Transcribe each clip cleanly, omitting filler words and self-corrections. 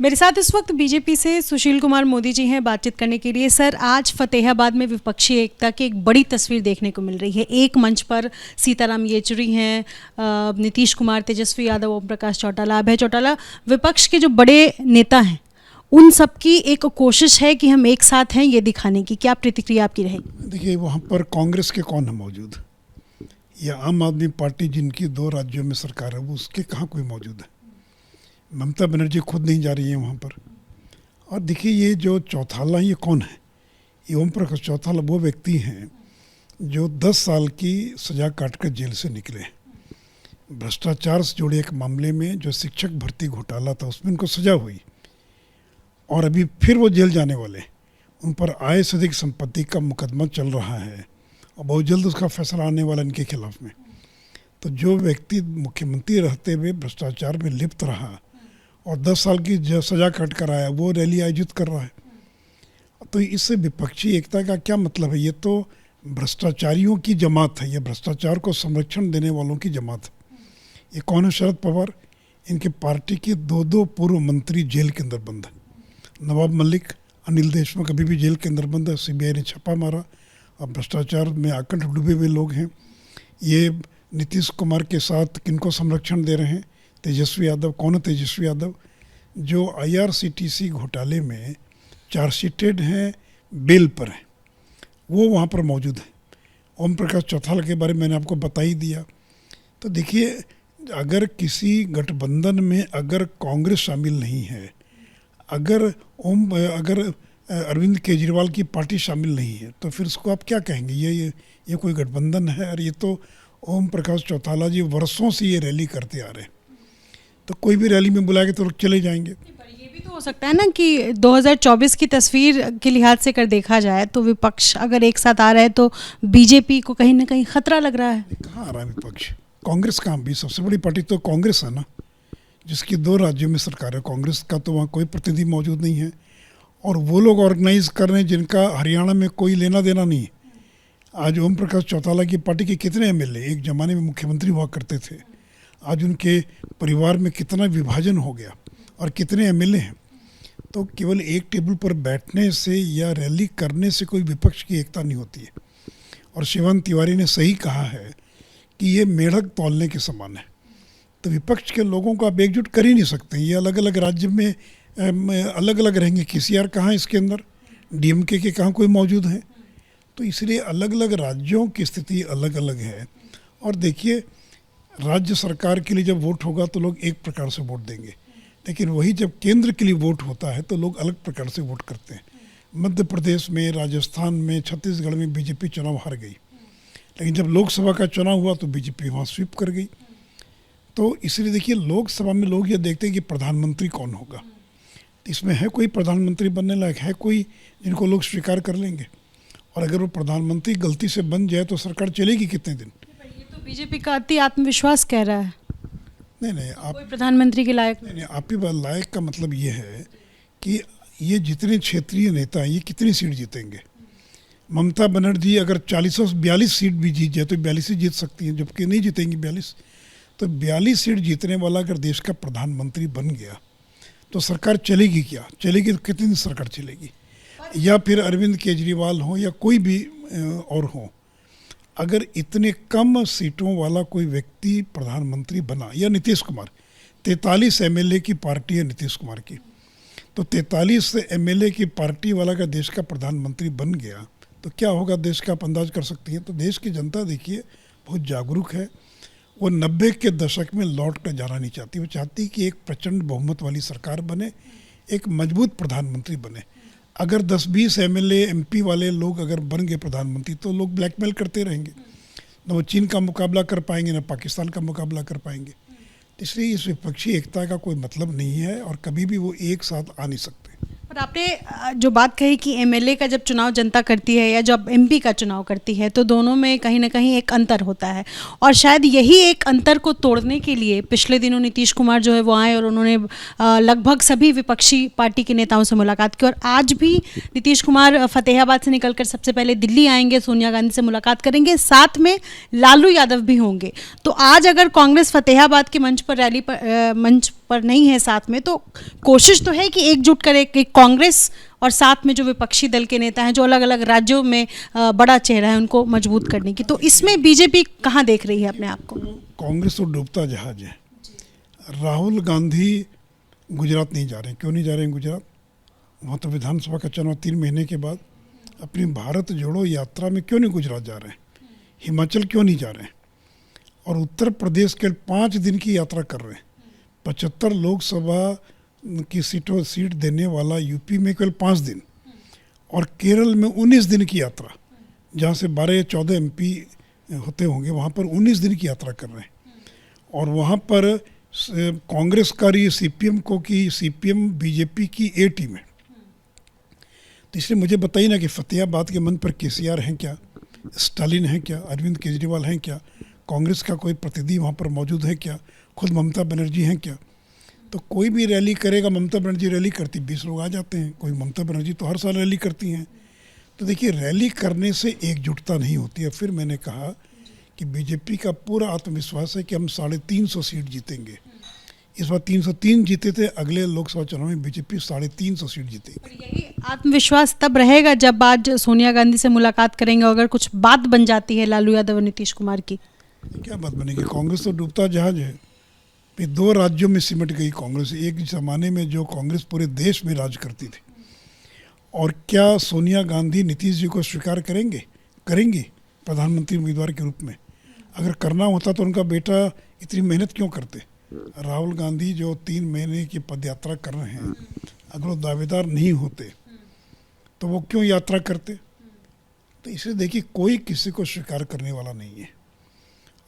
मेरे साथ इस वक्त बीजेपी से सुशील कुमार मोदी जी हैं बातचीत करने के लिए। सर, आज फतेहाबाद में विपक्षी एकता की एक बड़ी तस्वीर देखने को मिल रही है। एक मंच पर सीताराम येचुरी हैं, नीतीश कुमार, तेजस्वी यादव, ओम प्रकाश चौटाला, अभय चौटाला, विपक्ष के जो बड़े नेता हैं उन सबकी एक कोशिश है कि हम एक साथ हैं ये दिखाने की। क्या प्रतिक्रिया आपकी रहेगी? देखिए, वहाँ पर कांग्रेस के कौन है मौजूद, या आम आदमी पार्टी जिनकी 2 राज्यों में सरकार है वो उसके कहाँ कोई मौजूद है। ममता बनर्जी खुद नहीं जा रही है वहाँ पर। और देखिए, ये जो चौटाला ये कौन है? ये ओम प्रकाश चौटाला वो व्यक्ति हैं जो 10 साल की सज़ा काटकर जेल से निकले। भ्रष्टाचार से जुड़े एक मामले में जो शिक्षक भर्ती घोटाला था उसमें उनको सज़ा हुई और अभी फिर वो जेल जाने वाले। उन पर आय से अधिक संपत्ति का मुकदमा चल रहा है और बहुत जल्द उसका फैसला आने वाला इनके खिलाफ में। तो जो व्यक्ति मुख्यमंत्री रहते हुए भ्रष्टाचार में लिप्त रहा और 10 साल की सज़ा काट कर आया, वो रैली आयोजित कर रहा है। तो इससे विपक्षी एकता का क्या मतलब है? ये तो भ्रष्टाचारियों की जमात है, ये भ्रष्टाचार को संरक्षण देने वालों की जमात है। ये कौन है? शरद पवार। इनके पार्टी के 2 पूर्व मंत्री जेल के अंदर बंद है। नवाब मलिक, अनिल देशमुख अभी भी जेल के अंदर बंद है। सीबीआई ने छापा मारा और भ्रष्टाचार में आकंठ डूबे हुए लोग हैं। ये नीतीश कुमार के साथ किनको संरक्षण दे रहे हैं? तेजस्वी यादव। कौन है तेजस्वी यादव? जो IRCTC घोटाले में चार्जशीटेड हैं, बेल पर हैं, वो वहाँ पर मौजूद है। ओम प्रकाश चौटाला के बारे में मैंने आपको बता ही दिया। तो देखिए, अगर किसी गठबंधन में अगर कांग्रेस शामिल नहीं है, अगर अरविंद केजरीवाल की पार्टी शामिल नहीं है, तो फिर इसको आप क्या कहेंगे? ये कोई गठबंधन है? और ये तो ओम प्रकाश चौटाला जी वर्षों से ये रैली करते आ रहे हैं। तो कोई भी रैली में बुलाएंगे तो लोग चले जाएंगे। पर ये भी तो हो सकता है ना कि 2024 की तस्वीर के लिहाज से कर देखा जाए तो विपक्ष अगर एक साथ आ रहा है तो बीजेपी को कहीं ना कहीं खतरा लग रहा है। कहाँ आ रहा है विपक्ष? कांग्रेस कहाँ? भी सबसे बड़ी पार्टी तो कांग्रेस है ना, जिसकी 2 राज्यों में सरकार है। कांग्रेस का तो वहाँ कोई प्रतिनिधि मौजूद नहीं है और वो लोग ऑर्गेनाइज कर रहे हैं जिनका हरियाणा में कोई लेना देना नहीं है। आज ओम प्रकाश चौटाला की पार्टी के कितने MLA एक ज़माने में मुख्यमंत्री हुआ करते थे, आज उनके परिवार में कितना विभाजन हो गया और कितने MLA हैं। तो केवल एक टेबल पर बैठने से या रैली करने से कोई विपक्ष की एकता नहीं होती है। और शिवानंद तिवारी ने सही कहा है कि ये मेढक तौलने के समान है। तो विपक्ष के लोगों को आप एकजुट कर ही नहीं सकते। ये अलग अलग राज्य में अलग अलग रहेंगे। KCR कहाँ इसके अंदर, DMK के कहाँ कोई मौजूद है? तो इसलिए अलग अलग राज्यों की स्थिति अलग अलग है। और देखिए, राज्य सरकार के लिए जब वोट होगा तो लोग एक प्रकार से वोट देंगे, लेकिन वही जब केंद्र के लिए वोट होता है तो लोग अलग प्रकार से वोट करते हैं। मध्य प्रदेश में, राजस्थान में, छत्तीसगढ़ में बीजेपी चुनाव हार गई, लेकिन जब लोकसभा का चुनाव हुआ तो बीजेपी वहाँ स्वीप कर गई। तो इसलिए देखिए, लोकसभा में लोग ये देखते हैं कि प्रधानमंत्री कौन होगा। इसमें है कोई प्रधानमंत्री बनने लायक? है कोई जिनको लोग स्वीकार कर लेंगे? और अगर वो प्रधानमंत्री गलती से बन जाए तो सरकार चलेगी कितने दिन? ये तो बीजेपी का अति आत्मविश्वास कह रहा है। नहीं, आप कोई प्रधानमंत्री के लायक नहीं। आप ही लायक का मतलब ये है कि ये जितने क्षेत्रीय नेता हैं ये कितनी सीट जीतेंगे? ममता बनर्जी अगर 42 सीट भी जीत जाए तो 42 ही जीत सकती हैं, जबकि नहीं जीतेंगी 42। तो 42 सीट जीतने वाला अगर देश का प्रधानमंत्री बन गया तो सरकार चलेगी क्या? चलेगी तो कितनी दिन सरकार चलेगी? या फिर अरविंद केजरीवाल हो या कोई भी और हो, अगर इतने कम सीटों वाला कोई व्यक्ति प्रधानमंत्री बना, या नीतीश कुमार, 43 MLA की पार्टी है नीतीश कुमार की, तो 43 MLA की पार्टी वाला का देश का प्रधानमंत्री बन गया तो क्या होगा देश का आप अंदाज कर सकती हैं। तो देश की जनता देखिए बहुत जागरूक है। वो 90 के दशक में लौट कर जाना नहीं चाहती। वो चाहती कि एक प्रचंड बहुमत वाली सरकार बने, एक मजबूत प्रधानमंत्री बने। अगर 10-20 MLA MP वाले लोग अगर बन गए प्रधानमंत्री तो लोग ब्लैकमेल करते रहेंगे, न वो चीन का मुकाबला कर पाएंगे, न पाकिस्तान का मुकाबला कर पाएंगे। इसलिए इस विपक्षी एकता का कोई मतलब नहीं है और कभी भी वो एक साथ आ नहीं सकते। पर आपने जो बात कही कि MLA का जब चुनाव जनता करती है या जब MP का चुनाव करती है तो दोनों में कहीं ना कहीं एक अंतर होता है, और शायद यही एक अंतर को तोड़ने के लिए पिछले दिनों नीतीश कुमार जो है वो आए और उन्होंने लगभग सभी विपक्षी पार्टी के नेताओं से मुलाकात की। और आज भी नीतीश कुमार फतेहाबाद से निकलकर सबसे पहले दिल्ली आएंगे, सोनिया गांधी से मुलाकात करेंगे, साथ में लालू यादव भी होंगे। तो आज अगर कांग्रेस फतेहाबाद के मंच पर नहीं है साथ में, तो कोशिश तो है कि एकजुट करे कि कांग्रेस और साथ में जो विपक्षी दल के नेता हैं जो अलग अलग राज्यों में बड़ा चेहरा है उनको मजबूत करने की। तो इसमें बीजेपी कहाँ देख रही है अपने आप को? कांग्रेस तो डूबता जहाज है। राहुल गांधी गुजरात नहीं जा रहे हैं। क्यों नहीं जा रहे हैं गुजरात? वहाँ तो विधानसभा का चुनाव 3 महीने के बाद। अपनी भारत जोड़ो यात्रा में क्यों नहीं गुजरात जा रहे हैं? हिमाचल क्यों नहीं जा रहे हैं? और उत्तर प्रदेश के 5 दिन की यात्रा कर रहे हैं। 75 लोकसभा की सीट देने वाला यूपी में केवल 5 दिन, और केरल में 19 दिन की यात्रा, जहाँ से 12 या 14 एमपी होते होंगे, वहाँ पर 19 दिन की यात्रा कर रहे हैं। और वहाँ पर कांग्रेस का सीपीएम को की सीपीएम बीजेपी की ए टीम है। तो इसलिए मुझे बताइए ना कि फतेहाबाद के मन पर केसीआर हैं क्या, स्टालिन हैं क्या, अरविंद केजरीवाल हैं क्या, कांग्रेस का कोई प्रतिनिधि वहाँ पर मौजूद है क्या, खुद ममता बनर्जी हैं क्या? तो कोई भी रैली करेगा, ममता बनर्जी रैली करती 20 लोग आ जाते हैं। कोई ममता बनर्जी तो हर साल रैली करती हैं। तो देखिए, रैली करने से एकजुटता नहीं होती है। फिर मैंने कहा कि बीजेपी का पूरा आत्मविश्वास है कि हम 350 सीट जीतेंगे। इस बार 303 जीते थे, अगले लोकसभा चुनाव में बीजेपी 350 सीट जीतेगी। यही आत्मविश्वास तब रहेगा जब आज सोनिया गांधी से मुलाकात करेंगे, अगर कुछ बात बन जाती है लालू यादव और नीतीश कुमार की। क्या बात बनेगी? कांग्रेस तो डूबता जहाज है। फिर 2 राज्यों में सिमट गई कांग्रेस। एक ज़माने में जो कांग्रेस पूरे देश में राज करती थी, और क्या सोनिया गांधी नीतीश जी को स्वीकार करेंगी प्रधानमंत्री उम्मीदवार के रूप में? अगर करना होता तो उनका बेटा इतनी मेहनत क्यों करते? राहुल गांधी जो 3 महीने की पदयात्रा कर रहे हैं, अगर वो दावेदार नहीं होते तो वो क्यों यात्रा करते? तो इसे देखिए, कोई किसी को स्वीकार करने वाला नहीं है।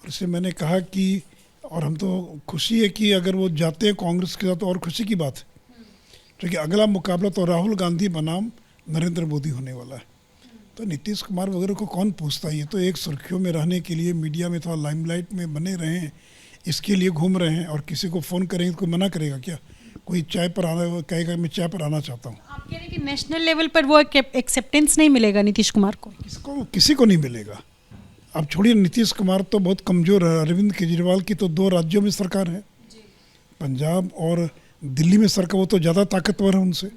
और इससे मैंने कहा कि, और हम तो खुशी है कि अगर वो जाते हैं कांग्रेस के साथ तो और खुशी की बात है, क्योंकि अगला मुकाबला तो राहुल गांधी बनाम नरेंद्र मोदी होने वाला है। तो नीतीश कुमार वगैरह को कौन पूछता है? ये तो एक सुर्खियों में रहने के लिए, मीडिया में थोड़ा लाइमलाइट में बने रहे हैं, इसके लिए घूम रहे हैं। और किसी को फ़ोन करेंगे तो कोई मना करेगा क्या? कोई चाय पर आना कहेगा मैं चाय पर आना चाहता हूँ। आप कह रहे हैं कि नेशनल लेवल पर वो एक्सेप्टेंस नहीं मिलेगा नीतीश कुमार को? किसी को नहीं मिलेगा। अब छोड़िए, नीतीश कुमार तो बहुत कमज़ोर है। अरविंद केजरीवाल की तो 2 राज्यों में सरकार है, पंजाब और दिल्ली में सरकार। वो तो ज़्यादा ताकतवर है उनसे,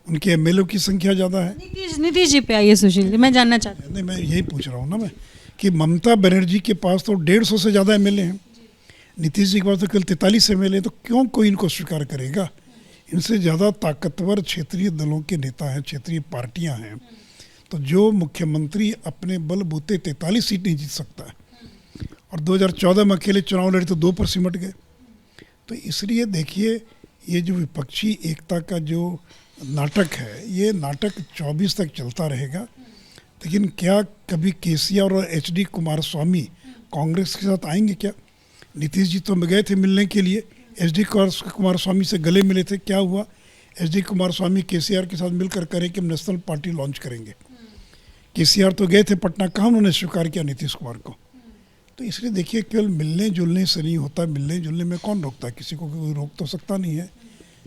उनके एमएलए की संख्या ज़्यादा है। नीतीश जी पे आइए सुशील जी, मैं जानना चाहती हूँ। नहीं, मैं यही पूछ रहा हूँ ना मैं, कि ममता बनर्जी के पास तो 150 से ज़्यादा एमएलए हैं, नीतीश जी के पास तो केवल 43 एमएलए। तो क्यों कोई इनको स्वीकार करेगा? इनसे ज़्यादा ताकतवर क्षेत्रीय दलों के नेता हैं, क्षेत्रीय पार्टियाँ हैं। तो जो मुख्यमंत्री अपने बलबूते 43 सीट नहीं जीत सकता है, और 2014 में अकेले चुनाव लड़े तो 2 पर सिमट गए। तो इसलिए देखिए, ये जो विपक्षी एकता का जो नाटक है, ये नाटक 24 तक चलता रहेगा। लेकिन क्या कभी केसीआर और एचडी कुमारस्वामी कांग्रेस के साथ आएंगे क्या? नीतीश जी तो गए थे मिलने के लिए, एचडी कुमारस्वामी से गले मिले थे, क्या हुआ? एचडी कुमारस्वामी केसीआर के साथ मिलकर करें कि हम नेशनल पार्टी लॉन्च करेंगे। केसीआर तो गए थे पटना, कहाँ उन्होंने स्वीकार किया नीतीश कुमार को? तो इसलिए देखिए, केवल मिलने जुलने से नहीं होता। मिलने जुलने में कौन रोकता है? किसी को कोई रोक तो सकता नहीं है,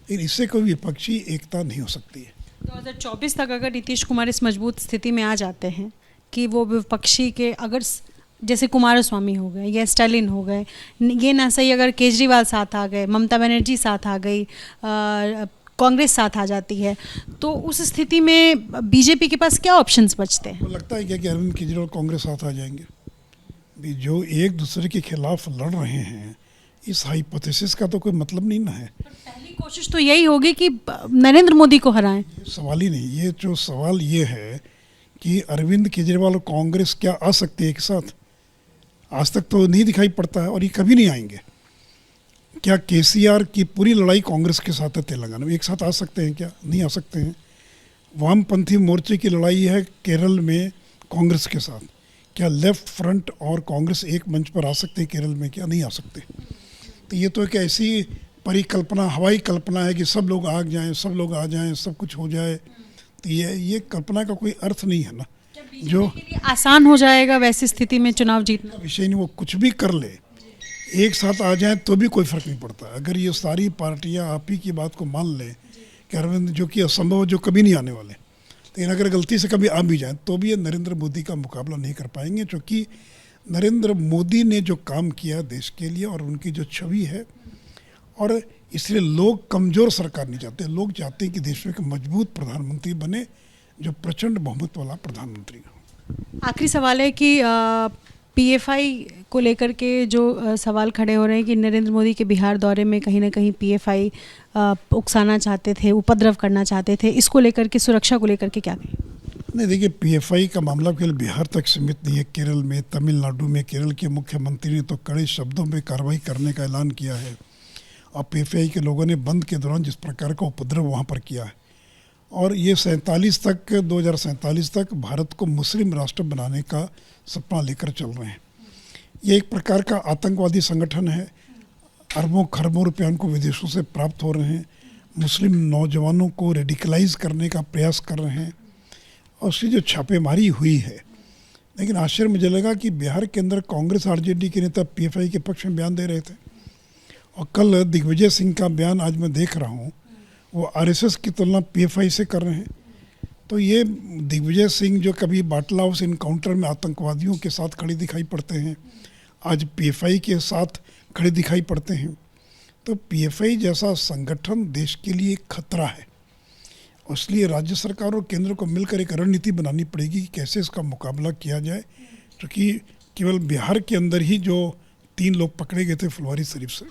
लेकिन इससे कोई विपक्षी एकता नहीं हो सकती है। 2024 तक अगर नीतीश कुमार इस मजबूत स्थिति में आ जाते हैं कि वो विपक्षी के, अगर जैसे कुमारस्वामी हो गए या स्टालिन हो गए, ये ना सही अगर केजरीवाल साथ आ गए, ममता बनर्जी साथ आ गई, कांग्रेस साथ आ जाती है, तो उस स्थिति में बीजेपी के पास क्या ऑप्शंस बचते हैं? लगता है क्या कि अरविंद केजरीवाल कांग्रेस साथ आ जाएंगे? भी जो एक दूसरे के खिलाफ लड़ रहे हैं, इस हाइपोथेसिस का तो कोई मतलब नहीं ना है। पहली कोशिश तो यही होगी कि नरेंद्र मोदी को हराएं। सवाल ही नहीं। ये जो सवाल ये है कि अरविंद केजरीवाल और कांग्रेस क्या आ सकते हैं एक साथ? आज तक तो नहीं दिखाई पड़ता है, और ये कभी नहीं आएंगे। क्या केसीआर की पूरी लड़ाई कांग्रेस के साथ है तेलंगाना में, एक साथ आ सकते हैं क्या? नहीं आ सकते हैं। वामपंथी मोर्चे की लड़ाई है केरल में कांग्रेस के साथ, क्या लेफ्ट फ्रंट और कांग्रेस एक मंच पर आ सकते हैं केरल में? क्या नहीं आ सकते? तो ये तो एक ऐसी परिकल्पना, हवाई कल्पना है कि सब लोग आ जाएं, सब लोग आ जाएं, सब कुछ हो जाए। तो ये कल्पना का कोई अर्थ नहीं है ना। जो आसान हो जाएगा वैसी स्थिति में चुनाव जीतना विषय नहीं, वो कुछ भी कर ले, एक साथ आ जाए तो भी कोई फर्क नहीं पड़ता। अगर ये सारी पार्टियां आप ही की बात को मान लें कि अरविंद, जो कि असंभव, जो कभी नहीं आने वाले, लेकिन अगर गलती से कभी आ भी जाए तो भी ये नरेंद्र मोदी का मुकाबला नहीं कर पाएंगे, क्योंकि नरेंद्र मोदी ने जो काम किया देश के लिए और उनकी जो छवि है, और इसलिए लोग कमज़ोर सरकार नहीं चाहते, लोग चाहते हैं कि देश में एक मजबूत प्रधानमंत्री बने जो प्रचंड बहुमत वाला प्रधानमंत्री हो। आखिरी सवाल है कि पीएफआई को लेकर के जो सवाल खड़े हो रहे हैं कि नरेंद्र मोदी के बिहार दौरे में कहीं ना कहीं पीएफआई उकसाना चाहते थे, उपद्रव करना चाहते थे, इसको लेकर के, सुरक्षा को लेकर के क्या कहें? नहीं, देखिए, पीएफआई का मामला केवल बिहार तक सीमित नहीं है। केरल में, तमिलनाडु में केरल के मुख्यमंत्री ने तो कड़े शब्दों में कार्रवाई करने का ऐलान किया है और पीएफआई के लोगों ने बंद के दौरान जिस प्रकार का उपद्रव वहाँ पर किया है, और ये 2047 तक भारत को मुस्लिम राष्ट्र बनाने का सपना लेकर चल रहे हैं। ये एक प्रकार का आतंकवादी संगठन है। अरबों खरबों रुपये उनको विदेशों से प्राप्त हो रहे हैं, मुस्लिम नौजवानों को रेडिकलाइज करने का प्रयास कर रहे हैं और उसकी जो छापेमारी हुई है। लेकिन आश्चर्य मुझे लगा कि बिहार के अंदर कांग्रेस आरजेडी के नेता पीएफआई के पक्ष में बयान दे रहे थे, और कल दिग्विजय सिंह का बयान आज मैं देख रहा हूँ, वो आरएसएस की तुलना पीएफआई से कर रहे हैं। तो ये दिग्विजय सिंह जो कभी बाटला हाउस इनकाउंटर में आतंकवादियों के साथ खड़े दिखाई पड़ते हैं, आज पीएफआई के साथ खड़े दिखाई पड़ते हैं। तो पीएफआई जैसा संगठन देश के लिए एक खतरा है, इसलिए राज्य सरकार और केंद्र को मिलकर एक रणनीति बनानी पड़ेगी कि कैसे इसका मुकाबला किया जाए। क्योंकि केवल बिहार के अंदर ही जो 3 लोग पकड़े गए थे फुलवारी शरीफ से,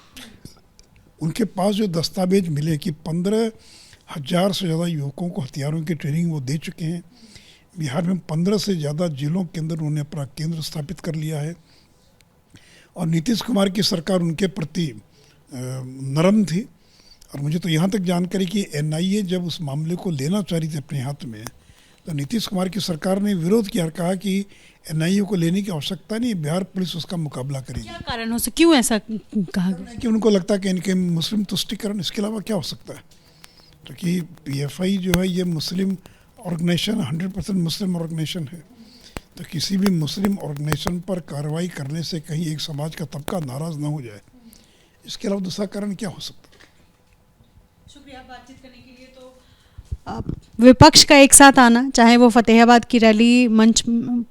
उनके पास जो दस्तावेज मिले कि 15,000 से ज़्यादा युवकों को हथियारों की ट्रेनिंग वो दे चुके हैं। बिहार में 15 से ज़्यादा जिलों के अंदर उन्होंने अपना केंद्र स्थापित कर लिया है, और नीतीश कुमार की सरकार उनके प्रति नरम थी। और मुझे तो यहाँ तक जानकारी कि एनआईए जब उस मामले को लेना चाह रही थी अपने हाथ में, तो नीतीश कुमार की सरकार ने विरोध किया और कहा कि एनआईए को लेने की आवश्यकता नहीं, बिहार पुलिस उसका मुकाबला करेगी। क्या कारण हो सकता, क्यों ऐसा कहा गया? कि उनको लगता है कि इनके मुस्लिम तुष्टिकरण, इसके अलावा क्या हो सकता है। क्योंकि पीएफआई जो है ये मुस्लिम ऑर्गेनाइजेशन, 100% मुस्लिम ऑर्गेनाइजेशन है। तो किसी भी मुस्लिम ऑर्गेनाइजेशन पर कार्रवाई करने से कहीं एक समाज का तबका नाराज़ ना हो जाए, इसके अलावा दूसरा कारण क्या हो सकता है। शुक्रिया बातचीत करने के लिए। तो विपक्ष का एक साथ आना, चाहे वो फतेहाबाद की रैली मंच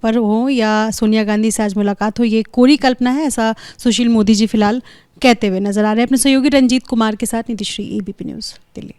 पर हो या सोनिया गांधी से आज मुलाकात हो, ये कोरी कल्पना है, ऐसा सुशील मोदी जी फिलहाल कहते हुए नजर आ रहे हैं। अपने सहयोगी रंजीत कुमार के साथ नीतिश्री, एबीपी न्यूज़, दिल्ली।